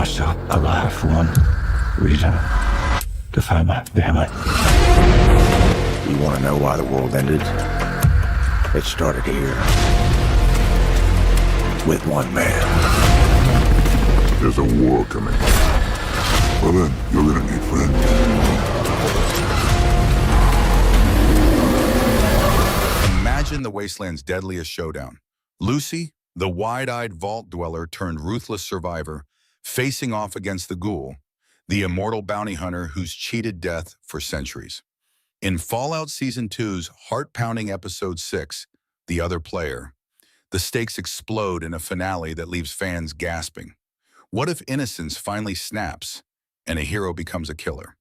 I'm still alive for one reason. To find my family. You want to know why the world ended? It started here. With one man. There's a war coming. Well then, you're gonna need friends. Imagine the Wasteland's deadliest showdown. Lucy, the wide-eyed vault dweller turned ruthless survivor, facing off against the Ghoul, the immortal bounty hunter who's cheated death for centuries. In Fallout Season 2's heart-pounding Episode 6, The Other Player, the stakes explode in a finale that leaves fans gasping. What if innocence finally snaps and a hero becomes a killer?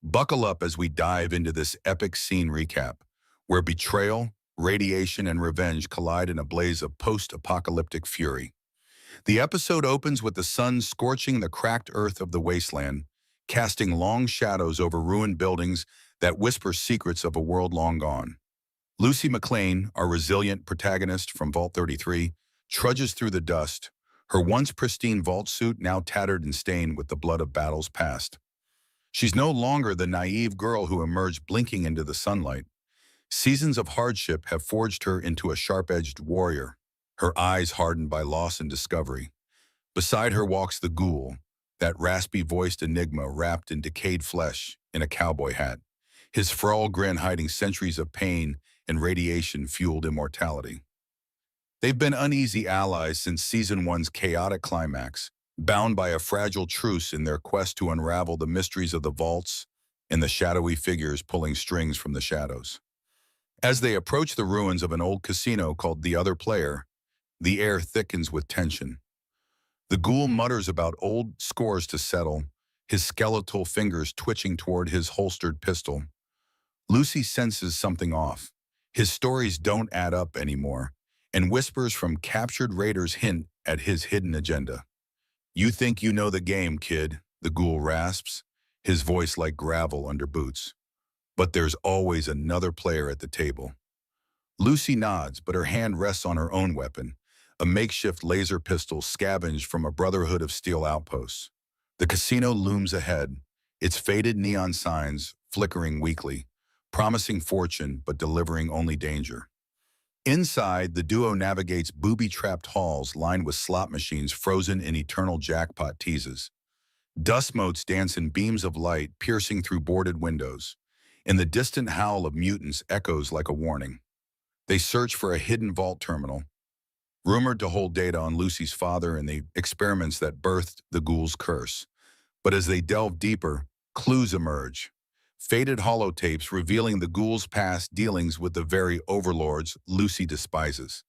Buckle up as we dive into this epic scene recap, where betrayal, radiation, and revenge collide in a blaze of post-apocalyptic fury. The episode opens with the sun scorching the cracked earth of the wasteland, casting long shadows over ruined buildings that whisper secrets of a world long gone. Lucy McLean, our resilient protagonist from Vault 33, trudges through the dust, her once pristine vault suit now tattered and stained with the blood of battles past. She's no longer the naive girl who emerged blinking into the sunlight. Seasons of hardship have forged her into a sharp-edged warrior, her eyes hardened by loss and discovery. Beside her walks the Ghoul, that raspy-voiced enigma wrapped in decayed flesh in a cowboy hat, his frail grin hiding centuries of pain and radiation-fueled immortality. They've been uneasy allies since Season 1's chaotic climax, bound by a fragile truce in their quest to unravel the mysteries of the vaults and the shadowy figures pulling strings from the shadows. As they approach the ruins of an old casino called The Other Player, the air thickens with tension. The Ghoul mutters about old scores to settle, his skeletal fingers twitching toward his holstered pistol. Lucy senses something off. His stories don't add up anymore, and whispers from captured raiders hint at his hidden agenda. "You think you know the game, kid," the Ghoul rasps, his voice like gravel under boots. "But there's always another player at the table." Lucy nods, but her hand rests on her own weapon, a makeshift laser pistol scavenged from a Brotherhood of Steel outposts. The casino looms ahead, its faded neon signs flickering weakly, promising fortune but delivering only danger. Inside, the duo navigates booby-trapped halls lined with slot machines frozen in eternal jackpot teases. Dust motes dance in beams of light piercing through boarded windows, and the distant howl of mutants echoes like a warning. They search for a hidden vault terminal, rumored to hold data on Lucy's father and the experiments that birthed the Ghoul's curse. But as they delve deeper, clues emerge. Faded holotapes revealing the Ghoul's past dealings with the very overlords Lucy despises.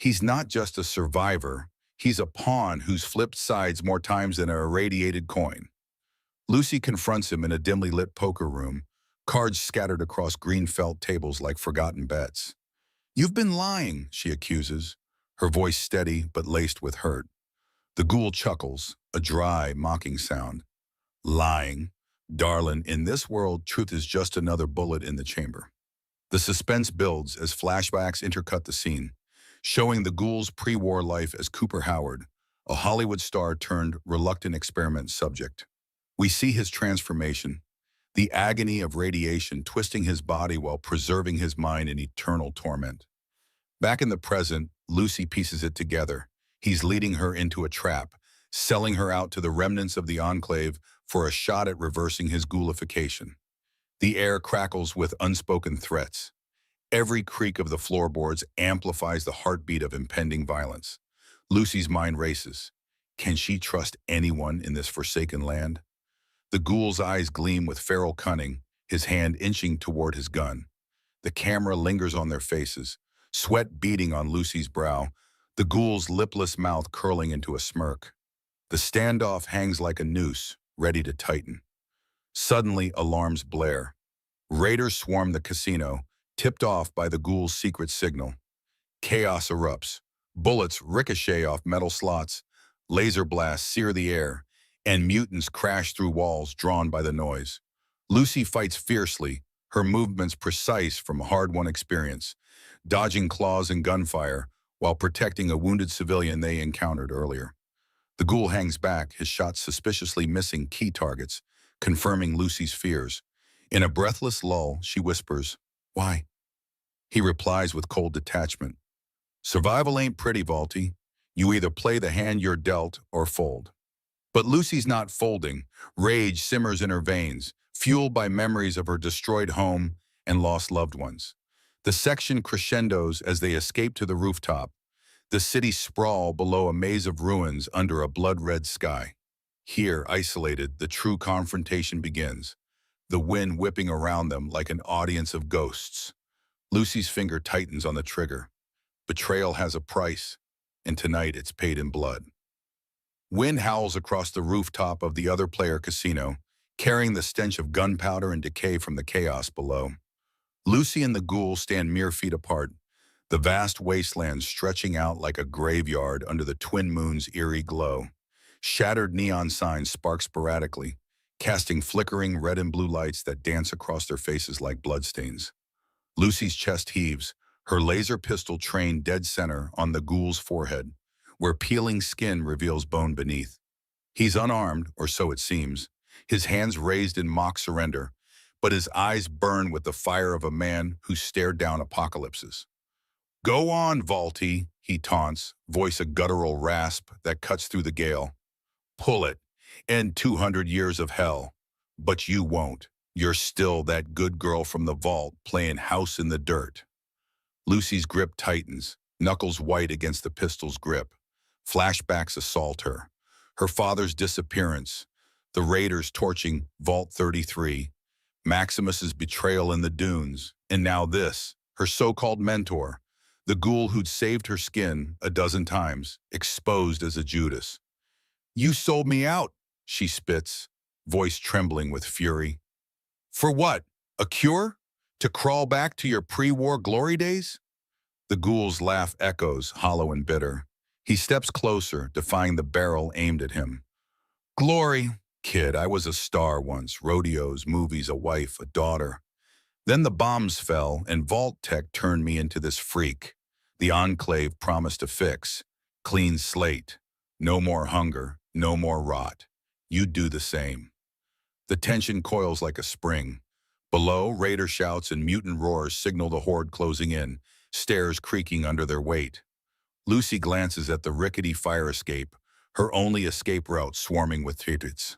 He's not just a survivor, he's a pawn who's flipped sides more times than an irradiated coin. Lucy confronts him in a dimly lit poker room, cards scattered across green felt tables like forgotten bets. "You've been lying," she accuses, her voice steady but laced with hurt. The Ghoul chuckles, a dry, mocking sound. "Lying? Darlin', in this world, truth is just another bullet in the chamber." The suspense builds as flashbacks intercut the scene, showing the Ghoul's pre-war life as Cooper Howard, a Hollywood star turned reluctant experiment subject. We see his transformation, the agony of radiation twisting his body while preserving his mind in eternal torment. Back in the present, Lucy pieces it together. He's leading her into a trap, selling her out to the remnants of the Enclave for a shot at reversing his ghoulification. The air crackles with unspoken threats. Every creak of the floorboards amplifies the heartbeat of impending violence. Lucy's mind races. Can she trust anyone in this forsaken land? The Ghoul's eyes gleam with feral cunning, his hand inching toward his gun. The camera lingers on their faces, sweat beading on Lucy's brow, the Ghoul's lipless mouth curling into a smirk. The standoff hangs like a noose, ready to tighten. Suddenly, alarms blare. Raiders swarm the casino, tipped off by the Ghoul's secret signal. Chaos erupts. Bullets ricochet off metal slots, laser blasts sear the air, and mutants crash through walls drawn by the noise. Lucy fights fiercely, her movements precise from hard-won experience, dodging claws and gunfire while protecting a wounded civilian they encountered earlier. The ghoul hangs back, his shots suspiciously missing key targets, confirming Lucy's fears. In a breathless lull, she whispers, "Why?" He replies with cold detachment, "Survival ain't pretty, Vaulty. You either play the hand you're dealt or fold." But Lucy's not folding. Rage simmers in her veins, fueled by memories of her destroyed home and lost loved ones. The section crescendos as they escape to the rooftop. The city sprawl below a maze of ruins under a blood-red sky. Here, isolated, the true confrontation begins, the wind whipping around them like an audience of ghosts. Lucy's finger tightens on the trigger. Betrayal has a price, and tonight it's paid in blood. Wind howls across the rooftop of the other player casino, carrying the stench of gunpowder and decay from the chaos below. Lucy and the ghoul stand mere feet apart, the vast wasteland stretching out like a graveyard under the twin moon's eerie glow. Shattered neon signs spark sporadically, casting flickering red and blue lights that dance across their faces like bloodstains. Lucy's chest heaves, her laser pistol trained dead center on the ghoul's forehead, where peeling skin reveals bone beneath. He's unarmed, or so it seems, his hands raised in mock surrender, but his eyes burn with the fire of a man who stared down apocalypses. "Go on, Vaulty," he taunts, voice a guttural rasp that cuts through the gale. "Pull it, end 200 years of hell. But you won't. You're still that good girl from the vault playing house in the dirt." Lucy's grip tightens, knuckles white against the pistol's grip. Flashbacks assault her. Her father's disappearance, the raiders torching Vault 33, Maximus's betrayal in the dunes, and now this, her so-called mentor, the ghoul who'd saved her skin a dozen times, exposed as a Judas. "You sold me out," she spits, voice trembling with fury. "For what? A cure? To crawl back to your pre-war glory days?" The ghoul's laugh echoes, hollow and bitter. He steps closer, defying the barrel aimed at him. "Glory? Kid, I was a star once. Rodeos, movies, a wife, a daughter. Then the bombs fell, and Vault Tech turned me into this freak. The Enclave promised a fix. Clean slate. No more hunger, no more rot. You'd do the same." The tension coils like a spring. Below, raider shouts and mutant roars signal the horde closing in, stairs creaking under their weight. Lucy glances at the rickety fire escape, her only escape route swarming with targets.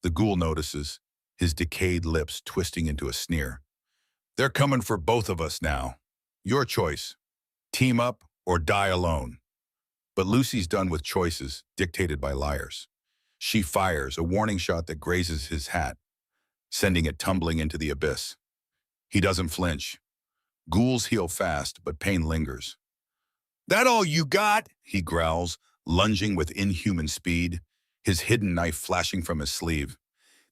The ghoul notices, his decayed lips twisting into a sneer. "They're coming for both of us now. Your choice. Team up or die alone." But Lucy's done with choices dictated by liars. She fires a warning shot that grazes his hat, sending it tumbling into the abyss. He doesn't flinch. Ghouls heal fast, but pain lingers. "That all you got?" he growls, lunging with inhuman speed, his hidden knife flashing from his sleeve.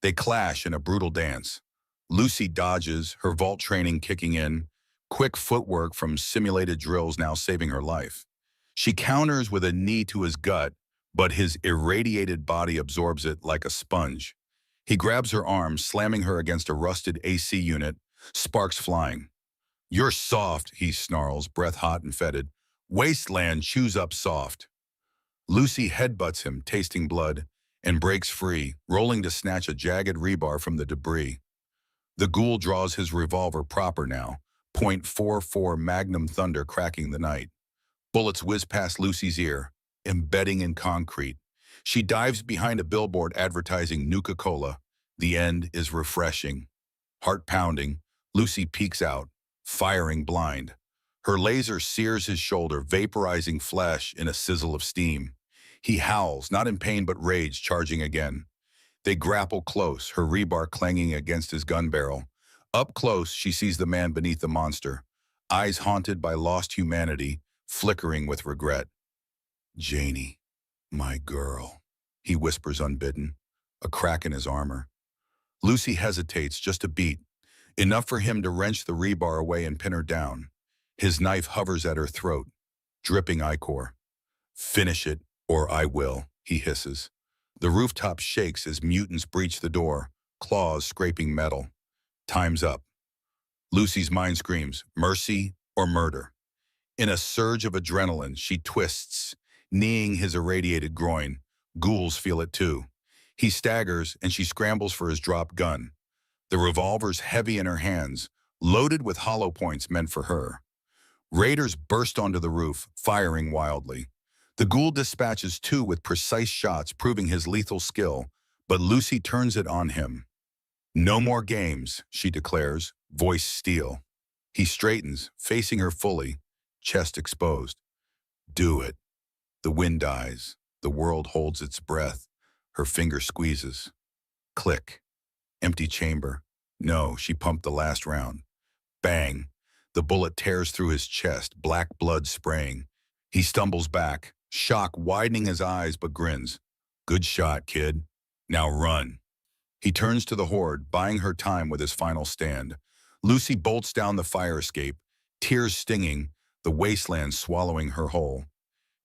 They clash in a brutal dance. Lucy dodges, her vault training kicking in, quick footwork from simulated drills now saving her life. She counters with a knee to his gut, but his irradiated body absorbs it like a sponge. He grabs her arm, slamming her against a rusted AC unit, sparks flying. "You're soft," he snarls, breath hot and fetid. "Wasteland chews up soft." Lucy headbutts him, tasting blood, and breaks free, rolling to snatch a jagged rebar from the debris. The ghoul draws his revolver proper now, .44 Magnum Thunder cracking the night. Bullets whiz past Lucy's ear, embedding in concrete. She dives behind a billboard advertising Nuka-Cola. The end is refreshing. Heart pounding, Lucy peeks out, firing blind. Her laser sears his shoulder, vaporizing flesh in a sizzle of steam. He howls, not in pain but rage, charging again. They grapple close, her rebar clanging against his gun barrel. Up close, she sees the man beneath the monster, eyes haunted by lost humanity, flickering with regret. "Janie, my girl," he whispers unbidden, a crack in his armor. Lucy hesitates just a beat, enough for him to wrench the rebar away and pin her down. His knife hovers at her throat, dripping ichor. "Finish it, or I will," he hisses. The rooftop shakes as mutants breach the door, claws scraping metal. Time's up. Lucy's mind screams, mercy or murder. In a surge of adrenaline, she twists, kneeing his irradiated groin, Ghouls feel it too. He staggers and she scrambles for his dropped gun. The revolver's heavy in her hands, loaded with hollow points meant for her. Raiders burst onto the roof, firing wildly. The Ghoul dispatches two with precise shots, proving his lethal skill, but Lucy turns it on him. "No more games," she declares, voice steel. He straightens, facing her fully, chest exposed. "Do it." The wind dies. The world holds its breath. Her finger squeezes. Click. Empty chamber. No, she pumped the last round. Bang. The bullet tears through his chest, black blood spraying. He stumbles back, shock widening his eyes but grins. "Good shot, kid. Now run." He turns to the horde, buying her time with his final stand. Lucy bolts down the fire escape, tears stinging, the wasteland swallowing her whole.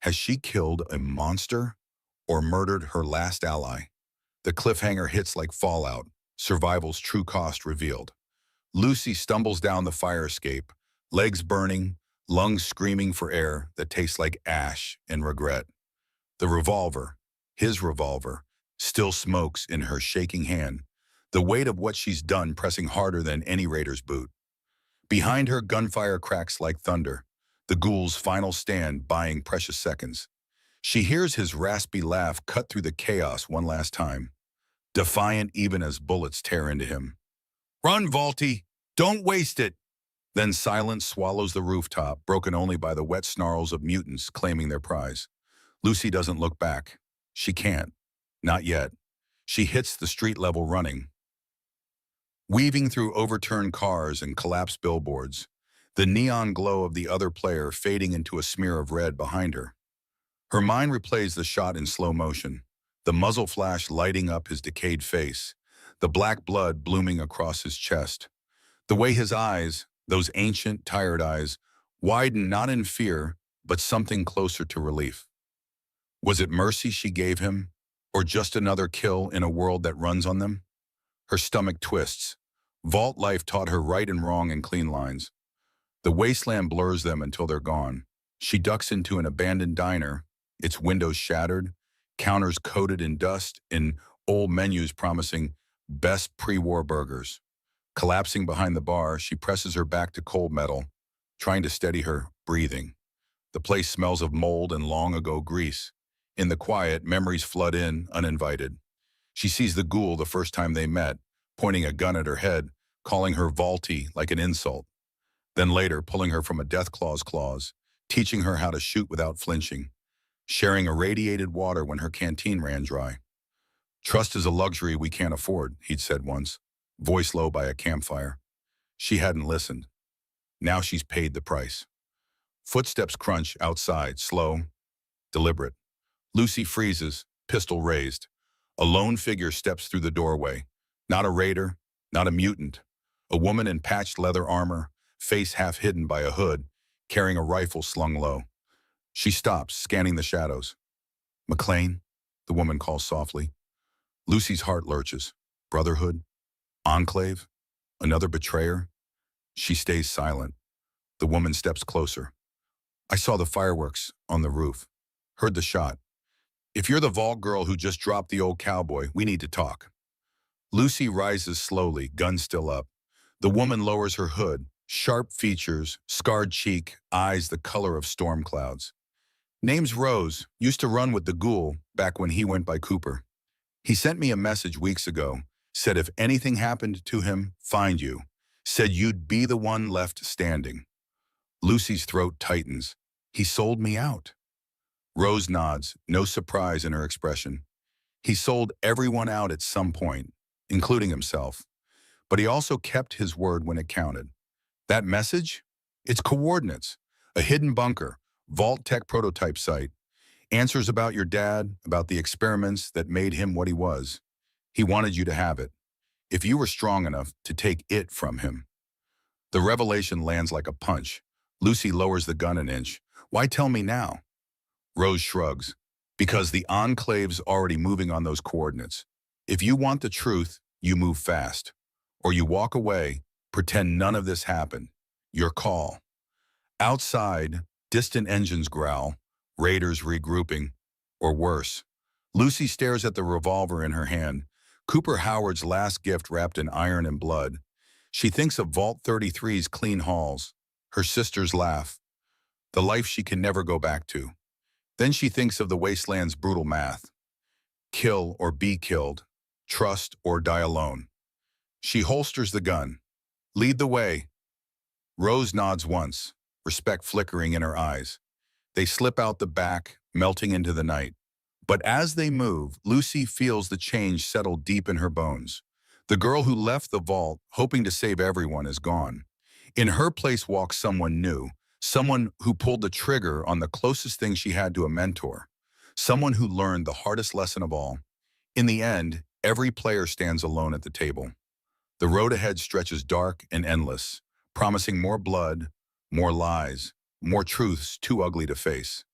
Has she killed a monster or murdered her last ally? The cliffhanger hits like fallout, survival's true cost revealed. Lucy stumbles down the fire escape, legs burning, lungs screaming for air that tastes like ash and regret. The revolver, his revolver, still smokes in her shaking hand, the weight of what she's done pressing harder than any raider's boot. Behind her, gunfire cracks like thunder, the Ghoul's final stand buying precious seconds. She hears his raspy laugh cut through the chaos one last time, defiant even as bullets tear into him. "Run, Vaulty! Don't waste it!" Then silence swallows the rooftop, broken only by the wet snarls of mutants claiming their prize. Lucy doesn't look back. She can't. Not yet. She hits the street level running, weaving through overturned cars and collapsed billboards, the neon glow of the other player fading into a smear of red behind her. Her mind replays the shot in slow motion, the muzzle flash lighting up his decayed face, the black blood blooming across his chest. The way his eyes, those ancient, tired eyes, widen not in fear, but something closer to relief. Was it mercy she gave him, or just another kill in a world that runs on them? Her stomach twists. Vault life taught her right and wrong in clean lines. The wasteland blurs them until they're gone. She ducks into an abandoned diner, its windows shattered, counters coated in dust, and old menus promising best pre-war burgers. Collapsing behind the bar, she presses her back to cold metal, trying to steady her breathing. The place smells of mold and long-ago grease. In the quiet, memories flood in, uninvited. She sees the Ghoul the first time they met, pointing a gun at her head, calling her Vaulty like an insult. Then later, pulling her from a deathclaw's claws, teaching her how to shoot without flinching, sharing irradiated water when her canteen ran dry. "Trust is a luxury we can't afford," he'd said once, voice low by a campfire. She hadn't listened. Now she's paid the price. Footsteps crunch outside, slow, deliberate. Lucy freezes, pistol raised. A lone figure steps through the doorway. Not a raider, not a mutant. A woman in patched leather armor, face half hidden by a hood, carrying a rifle slung low. She stops, scanning the shadows. "McLean," the woman calls softly. Lucy's heart lurches. Brotherhood? Enclave? Another betrayer? She stays silent. The woman steps closer. "I saw the fireworks on the roof. Heard the shot. If you're the vault girl who just dropped the old cowboy, we need to talk." Lucy rises slowly, gun still up. The woman lowers her hood, sharp features, scarred cheek, eyes the color of storm clouds. "Name's Rose, used to run with the Ghoul back when he went by Cooper. He sent me a message weeks ago, said if anything happened to him, find you. Said you'd be the one left standing." Lucy's throat tightens. "He sold me out." Rose nods, no surprise in her expression. He sold everyone out at some point, including himself. But he also kept his word when it counted. That message? Its coordinates. A hidden bunker, Vault Tech prototype site. Answers about your dad, about the experiments that made him what he was. He wanted you to have it. If you were strong enough to take it from him. The revelation lands like a punch. Lucy lowers the gun an inch. "Why tell me now?" Rose shrugs. "Because the Enclave's already moving on those coordinates. If you want the truth, you move fast. Or you walk away, pretend none of this happened. Your call." Outside, distant engines growl, raiders regrouping, or worse. Lucy stares at the revolver in her hand, Cooper Howard's last gift wrapped in iron and blood. She thinks of Vault 33's clean halls, her sister's laugh, the life she can never go back to. Then she thinks of the Wasteland's brutal math. Kill or be killed, trust or die alone. She holsters the gun. Lead the way. Rose nods once, respect flickering in her eyes. They slip out the back, melting into the night. But as they move, Lucy feels the change settle deep in her bones. The girl who left the vault, hoping to save everyone, is gone. In her place walks someone new, someone who pulled the trigger on the closest thing she had to a mentor, someone who learned the hardest lesson of all. In the end, every player stands alone at the table. The road ahead stretches dark and endless, promising more blood, more lies, more truths too ugly to face.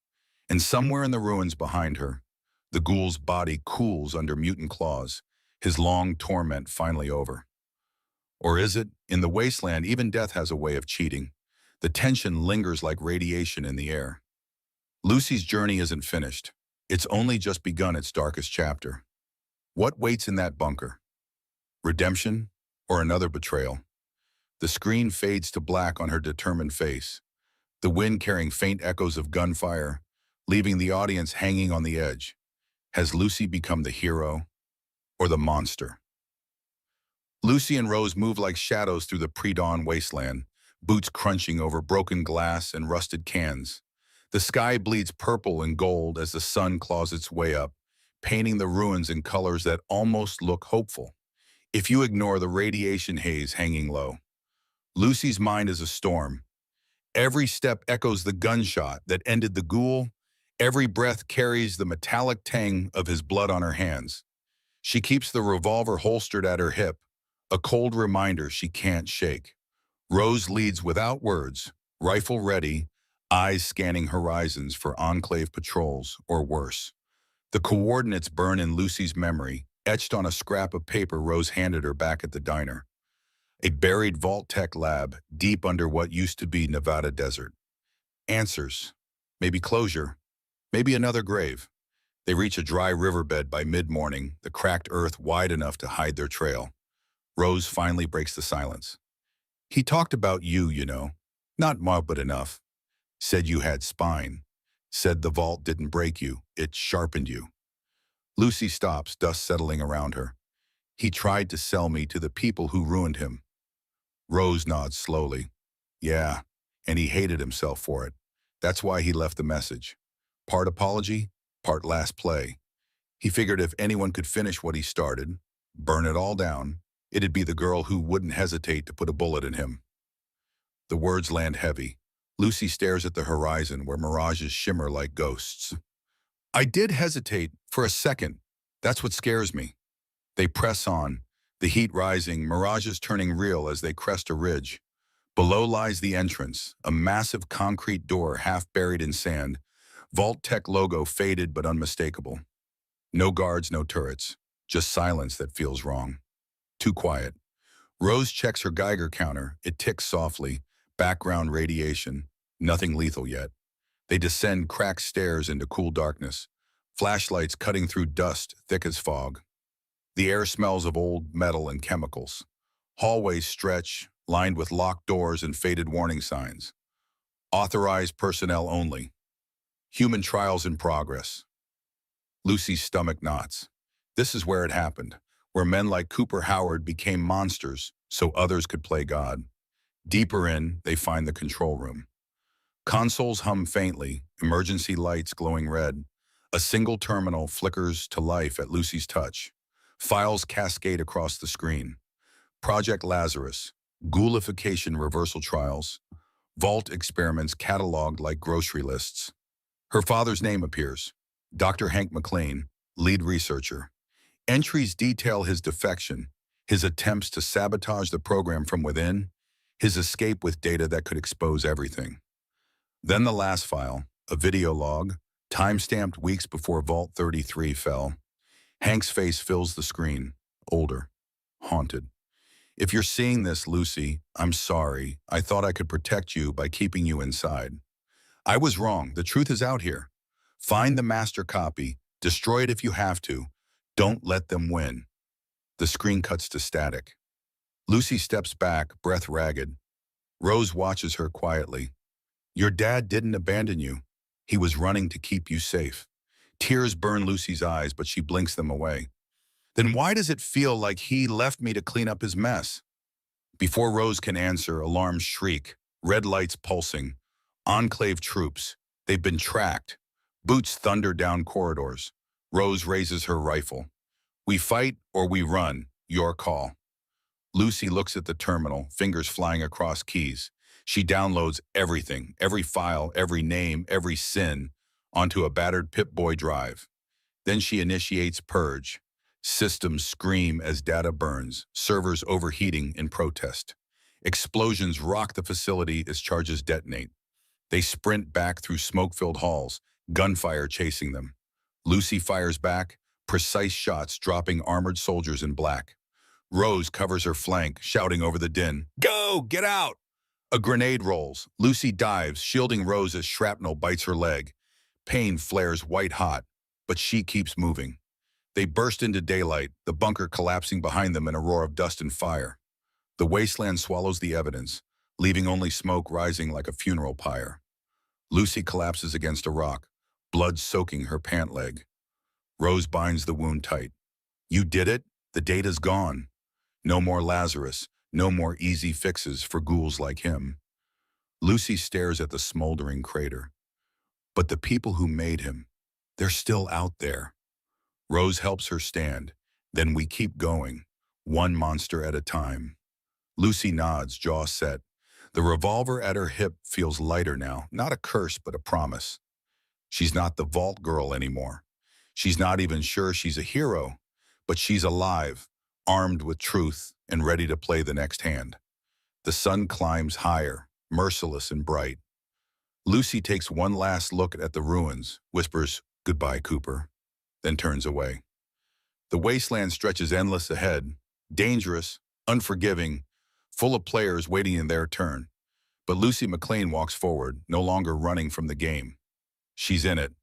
And somewhere in the ruins behind her, the ghoul's body cools under mutant claws, his long torment finally over. Or is it? In the wasteland, even death has a way of cheating. The tension lingers like radiation in the air. Lucy's journey isn't finished. It's only just begun its darkest chapter. What waits in that bunker? Redemption or another betrayal? The screen fades to black on her determined face, the wind carrying faint echoes of gunfire, leaving the audience hanging on the edge. Has Lucy become the hero or the monster? Lucy and Rose move like shadows through the pre-dawn wasteland, boots crunching over broken glass and rusted cans. The sky bleeds purple and gold as the sun claws its way up, painting the ruins in colors that almost look hopeful, if you ignore the radiation haze hanging low. Lucy's mind is a storm. Every step echoes the gunshot that ended the ghoul. Every breath carries the metallic tang of his blood on her hands. She keeps the revolver holstered at her hip, a cold reminder she can't shake. Rose leads without words, rifle ready, eyes scanning horizons for Enclave patrols or worse. The coordinates burn in Lucy's memory, etched on a scrap of paper Rose handed her back at the diner. A buried Vault Tech lab deep under what used to be Nevada desert. Answers, maybe closure, maybe another grave. They reach a dry riverbed by mid-morning, the cracked earth wide enough to hide their trail. Rose finally breaks the silence. He talked about you, you know. Not much, but enough. Said you had spine. Said the vault didn't break you, it sharpened you. Lucy stops, dust settling around her. He tried to sell me to the people who ruined him. Rose nods slowly. Yeah, and he hated himself for it. That's why he left the message. Part apology, part last play. He figured if anyone could finish what he started, burn it all down, it'd be the girl who wouldn't hesitate to put a bullet in him. The words land heavy. Lucy stares at the horizon where mirages shimmer like ghosts. I did hesitate for a second. That's what scares me. They press on, the heat rising, mirages turning real as they crest a ridge. Below lies the entrance, a massive concrete door half buried in sand, Vault Tech logo faded but unmistakable. No guards, no turrets, just silence that feels wrong. Too quiet. Rose checks her Geiger counter. It ticks softly. Background radiation. Nothing lethal yet. They descend cracked stairs into cool darkness. Flashlights cutting through dust thick as fog. The air smells of old metal and chemicals. Hallways stretch, lined with locked doors and faded warning signs. Authorized personnel only. Human trials in progress. Lucy's stomach knots. This is where it happened, where men like Cooper Howard became monsters so others could play God. Deeper in, they find the control room. Consoles hum faintly, emergency lights glowing red. A single terminal flickers to life at Lucy's touch. Files cascade across the screen. Project Lazarus, ghoulification reversal trials, vault experiments cataloged like grocery lists. Her father's name appears, Dr. Hank McLean, lead researcher. Entries detail his defection, his attempts to sabotage the program from within, his escape with data that could expose everything. Then the last file, a video log, time-stamped weeks before Vault 33 fell. Hank's face fills the screen, older, haunted. If you're seeing this, Lucy, I'm sorry. I thought I could protect you by keeping you inside. I was wrong. The truth is out here. Find the master copy, Destroy it if you have to. Don't let them win. The screen cuts to static. Lucy steps back, breath ragged. Rose watches her quietly. Your dad didn't abandon you. He was running to keep you safe. Tears burn Lucy's eyes, but she blinks them away. Then why does it feel like he left me to clean up his mess? Before Rose can answer, alarms shriek, red lights pulsing. Enclave troops. They've been tracked. Boots thunder down corridors. Rose raises her rifle. We fight or we run. Your call. Lucy looks at the terminal, fingers flying across keys. She downloads everything, every file, every name, every sin, onto a battered Pip-Boy drive. Then she initiates purge. Systems scream as data burns, servers overheating in protest. Explosions rock the facility as charges detonate. They sprint back through smoke-filled halls, gunfire chasing them. Lucy fires back, precise shots dropping armored soldiers in black. Rose covers her flank, shouting over the din, "Go! Get out!" A grenade rolls. Lucy dives, shielding Rose as shrapnel bites her leg. Pain flares white-hot, but she keeps moving. They burst into daylight, the bunker collapsing behind them in a roar of dust and fire. The wasteland swallows the evidence, leaving only smoke rising like a funeral pyre. Lucy collapses against a rock, blood soaking her pant leg. Rose binds the wound tight. You did it? The data's gone. No more Lazarus, no more easy fixes for ghouls like him. Lucy stares at the smoldering crater. But the people who made him, they're still out there. Rose helps her stand. Then we keep going, one monster at a time. Lucy nods, jaw set. The revolver at her hip feels lighter now, not a curse, but a promise. She's not the vault girl anymore. She's not even sure she's a hero, but she's alive, armed with truth, and ready to play the next hand. The sun climbs higher, merciless and bright. Lucy takes one last look at the ruins, whispers, "Goodbye, Cooper," then turns away. The wasteland stretches endless ahead, dangerous, unforgiving, full of players waiting in their turn. But Lucy McLean walks forward, no longer running from the game. She's in it,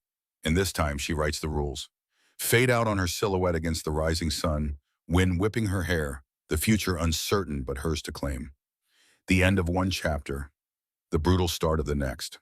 and this time she writes the rules. Fade out on her silhouette against the rising sun, wind whipping her hair, the future uncertain but hers to claim. The end of one chapter, the brutal start of the next.